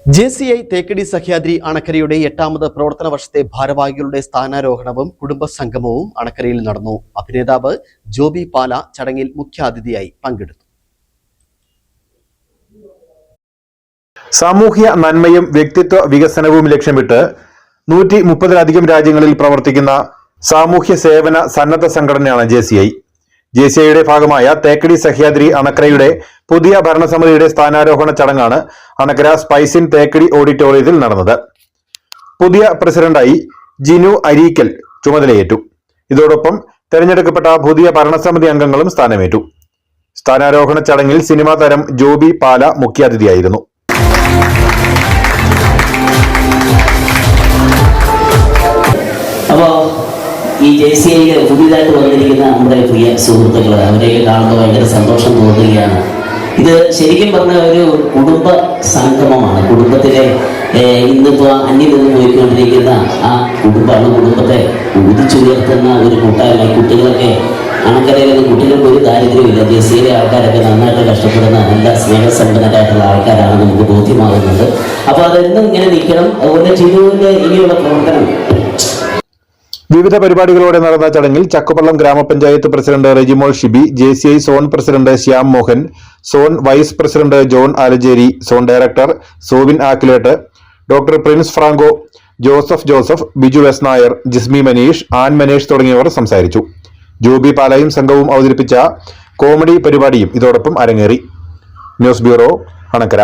JCI Thekkady Sahyadri അണക്കരയുടെ 8ാമത് പ്രവർത്തന വർഷത്തെ ഭാരവാഹികളുടെ സ്ഥാനാരോഹണവും കുടുംബസംഗമവും അണക്കരയിൽ നടന്നു. അഭിനേതാവ് ജോബി പാല ചടങ്ങിൽ മുഖ്യാതിഥിയായി പങ്കെടുത്തു. സാമൂഹ്യ നന്മയും വ്യക്തിത്വ വികസനവും ലക്ഷ്യമിട്ട് 130-ലധികം രാജ്യങ്ങളിൽ പ്രവർത്തിക്കുന്ന സാമൂഹ്യ സേവന സന്നദ്ധ സംഘടനയാണ് JCI. JCIയുടെ ഭാഗമായ തേക്കടി സഹ്യാദ്രി അണക്കരയുടെ പുതിയ ഭരണസമിതിയുടെ സ്ഥാനാരോഹണ ചടങ്ങാണ് അണക്കര സ്പൈസിൻ തേക്കടി ഓഡിറ്റോറിയത്തിൽ നടന്നത്. പുതിയ പ്രസിഡന്റായി ജിനു അരീക്കൽ ചുമതലയേറ്റു. ഇതോടൊപ്പം തെരഞ്ഞെടുക്കപ്പെട്ട പുതിയ ഭരണസമിതി അംഗങ്ങളും സ്ഥാനമേറ്റു. സ്ഥാനാരോഹണ ചടങ്ങിൽ സിനിമാ താരം ജോബി പാല മുഖ്യാതിഥിയായിരുന്നു. ഈ JCIയിൽ പുതിയതായിട്ട് വന്നിരിക്കുന്ന നമ്മുടെ പ്രിയ സുഹൃത്തുക്കൾ, അവരെയൊക്കെ കാണുമ്പോൾ ഭയങ്കര സന്തോഷം തോന്നുകയാണ്. ഇത് ശരിക്കും പറഞ്ഞ ഒരു കുടുംബ സംഗമമാണ്. കുടുംബത്തിലെ ഇന്നിപ്പോൾ അന്യം നിന്ന് പോയിക്കൊണ്ടിരിക്കുന്ന ആ കുടുംബത്തെ ഉദിച്ചുയർത്തുന്ന ഒരു കൂട്ടായ്മ. കുട്ടികളൊക്കെ അണക്കരയിലൊന്നും കുട്ടികൾക്ക് ഒരു ദാരിദ്ര്യമില്ല. JCIയിലെ ആൾക്കാരൊക്കെ നന്നായിട്ട് കഷ്ടപ്പെടുന്ന നല്ല സ്നേഹസമ്പന്നരായിട്ടുള്ള ആൾക്കാരാണ് നമുക്ക് ബോധ്യമാകുന്നത്. അപ്പോൾ അതെന്നും ഇങ്ങനെ നിൽക്കണം. അതുപോലെ ജിനുവിൻ്റെ ഇനിയുള്ള പ്രവർത്തനം. വിവിധ പരിപാടികളോടെ നടന്ന ചടങ്ങിൽ Chakkupallam gramapanchayat president Rejimol Shibi, JCI zone president Shyam Mohan, zone vice president John Alencherry, zone director Sovin Akkilett, doctor Prince Franco, Joseph, Biju S Nair, Jismi Maneesh, Ann Manesh തുടങ്ങിയവർ സംസാരിച്ചു. ജോബി പാലയും സംഘവും അവതരിപ്പിച്ച കോമഡി പരിപാടിയും ഇതോടൊപ്പം അരങ്ങേറി. News bureau, Anakkara.